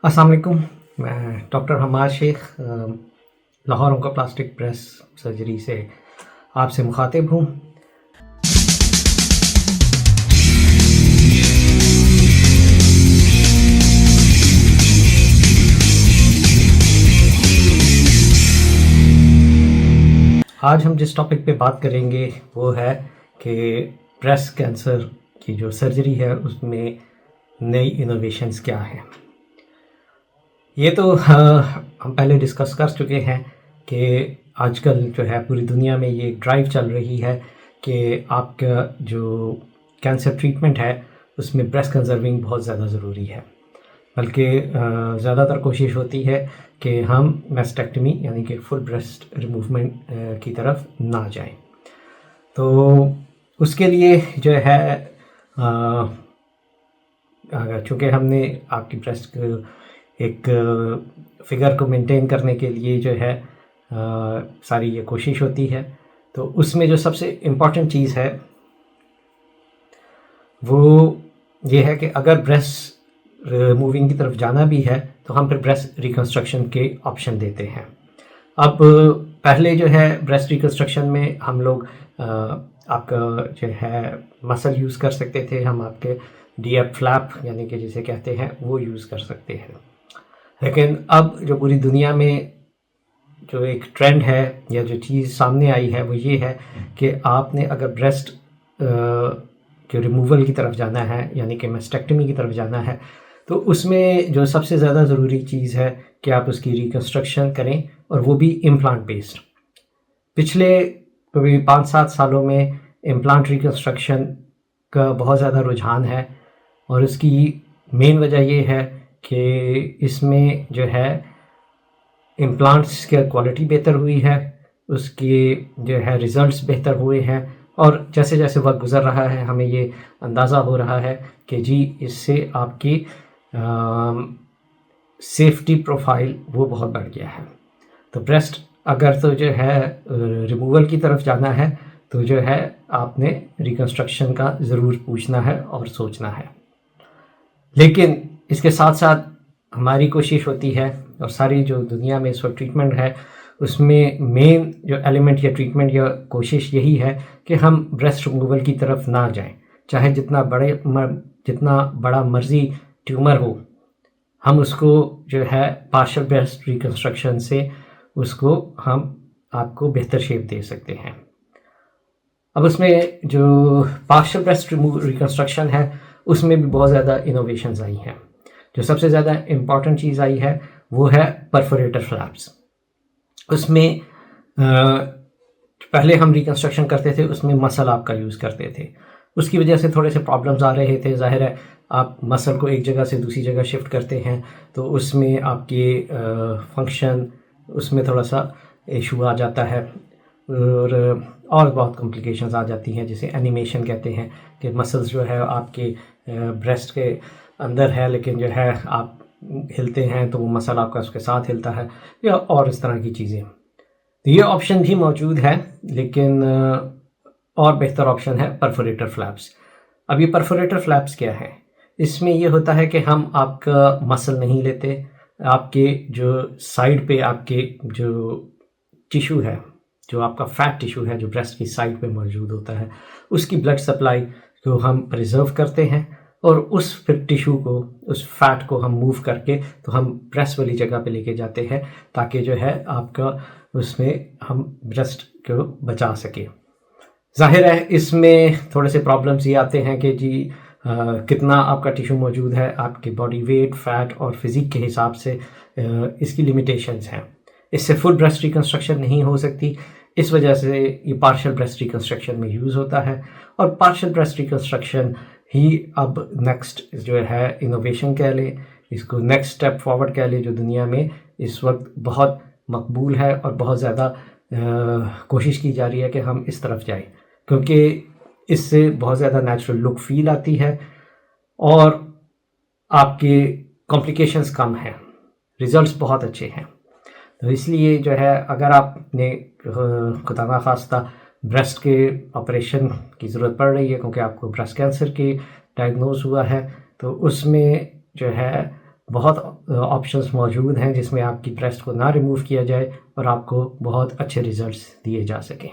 अस्सलाम वालेकुम। मैं doctor Hamad Shaikh Lahore oncoplastic breast surgery से आपसे मुखातिब हूँ। आज हम जिस टॉपिक पे बात करेंगे वो है कि ब्रेस्ट कैंसर की जो सर्जरी है उसमें नई इनोवेशंस क्या हैं। ये तो हम पहले डिस्कस कर चुके हैं कि आजकल जो है पूरी दुनिया में ये ड्राइव चल रही है कि आपका जो कैंसर ट्रीटमेंट है उसमें ब्रेस्ट कंजर्विंग बहुत ज़्यादा ज़रूरी है। बल्कि ज़्यादातर कोशिश होती है कि हम मैस्टेक्टमी यानी कि फुल ब्रेस्ट रिमूवमेंट की तरफ ना जाएं। तो उसके लिए जो है चूँकि हमने आपकी ब्रेस्ट को एक फिगर को मेंटेन करने के लिए जो है सारी ये कोशिश होती है, तो उसमें जो सबसे इम्पॉर्टेंट चीज़ है वो ये है कि अगर ब्रेस्ट रिमूविंग की तरफ जाना भी है तो हम फिर ब्रेस्ट रिकंस्ट्रक्शन के ऑप्शन देते हैं। अब पहले जो है ब्रेस्ट रिकंस्ट्रक्शन में हम लोग आपका जो है मसल यूज़ कर सकते थे, हम आपके डीएफ फ्लैप यानी कि जिसे कहते हैं वो यूज़ कर सकते हैं। लेकिन अब जो पूरी दुनिया में जो एक ट्रेंड है या जो चीज़ सामने आई है वो ये है कि आपने अगर ब्रेस्ट के रिमूवल की तरफ जाना है यानी कि मैस्टेक्टमी की तरफ जाना है तो उसमें जो सबसे ज़्यादा ज़रूरी चीज़ है कि आप उसकी रिकंस्ट्रक्शन करें और वो भी इम्प्लांट बेस्ड। पिछले कभी 5-7 सालों में इम्प्लांट रिकंस्ट्रक्शन का बहुत ज़्यादा रुझान है और उसकी मेन वजह ये है कि इसमें जो है इम्प्लांट्स की क्वालिटी बेहतर हुई है, उसकी जो है रिज़ल्ट्स बेहतर हुए हैं और जैसे जैसे वक्त गुज़र रहा है हमें ये अंदाज़ा हो रहा है कि जी इससे आपकी सेफ्टी प्रोफाइल वो बहुत बढ़ गया है। तो ब्रेस्ट अगर तो जो है रिमूवल की तरफ जाना है तो जो है आपने रिकंस्ट्रक्शन का ज़रूर पूछना है और सोचना है। लेकिन इसके साथ साथ हमारी कोशिश होती है और सारी जो दुनिया में इस वक्त ट्रीटमेंट है उसमें मेन जो एलिमेंट या ट्रीटमेंट या कोशिश यही है कि हम ब्रेस्ट रिमूवल की तरफ ना जाएं। चाहे जितना बड़ा मर्जी ट्यूमर हो, हम उसको जो है पार्शियल ब्रेस्ट रिकंस्ट्रक्शन से उसको हम आपको बेहतर शेप दे सकते हैं। अब उसमें जो पार्शियल ब्रेस्ट रिकंस्ट्रक्शन है उसमें भी बहुत ज़्यादा इनोवेशंस आई हैं। जो सबसे ज़्यादा इम्पॉर्टेंट चीज़ आई है वो है परफोरेटर फ्लैप्स। उसमें पहले हम रिकंस्ट्रक्शन करते थे उसमें मसल आपका यूज़ करते थे, उसकी वजह से थोड़े से प्रॉब्लम्स आ रहे थे। ज़ाहिर है आप मसल को एक जगह से दूसरी जगह शिफ्ट करते हैं तो उसमें आपके फंक्शन उसमें थोड़ा सा इशू आ जाता है और बहुत कॉम्प्लिकेशंस आ जाती हैं जिसे एनिमेशन कहते हैं कि मसल्स जो है आपके ब्रेस्ट के अंदर है लेकिन जो है आप हिलते हैं तो वो मसल आपका उसके साथ हिलता है या और इस तरह की चीज़ें। तो ये ऑप्शन भी मौजूद है लेकिन और बेहतर ऑप्शन है परफोरेटर फ्लैप्स। अब ये परफोरेटर फ्लैप्स क्या है? इसमें ये होता है कि हम आपका मसल नहीं लेते, आपके जो साइड पे आपके जो टिशू है, जो आपका फैट टिशू है जो ब्रेस्ट की साइड पे मौजूद होता है, उसकी ब्लड सप्लाई को हम प्रिजर्व करते हैं और उस फिर टिशू को, उस फैट को हम मूव करके तो हम ब्रेस्ट वाली जगह पे लेके जाते हैं ताकि जो है आपका उसमें हम ब्रेस्ट को बचा सके। जाहिर है इसमें थोड़े से प्रॉब्लम्स ये आते हैं कि जी कितना आपका टिशू मौजूद है, आपके बॉडी वेट, फैट और फिज़िक के हिसाब से इसकी लिमिटेशंस हैं। इससे फुल ब्रेस्ट रिकंस्ट्रक्शन नहीं हो सकती, इस वजह से ये पार्शियल ब्रेस्ट रिकंस्ट्रक्शन में यूज़ होता है और पार्शियल ब्रेस्ट रिकंस्ट्रक्शन ही अब नेक्स्ट जो है इनोवेशन कह लें, इसको नेक्स्ट स्टेप फॉरवर्ड कह लें, जो दुनिया में इस वक्त बहुत मकबूल है और बहुत ज़्यादा कोशिश की जा रही है कि हम इस तरफ जाएं, क्योंकि इससे बहुत ज़्यादा नेचुरल लुक फील आती है और आपके कॉम्प्लिकेशंस कम हैं, रिज़ल्ट्स बहुत अच्छे हैं। तो इसलिए जो है अगर आपने खुदा ना खास्ता ब्रेस्ट के ऑपरेशन की ज़रूरत पड़ रही है क्योंकि आपको ब्रेस्ट कैंसर के डायग्नोज हुआ है तो उसमें जो है बहुत ऑप्शंस मौजूद हैं जिसमें आपकी ब्रेस्ट को ना रिमूव किया जाए और आपको बहुत अच्छे रिज़ल्ट्स दिए जा सकें।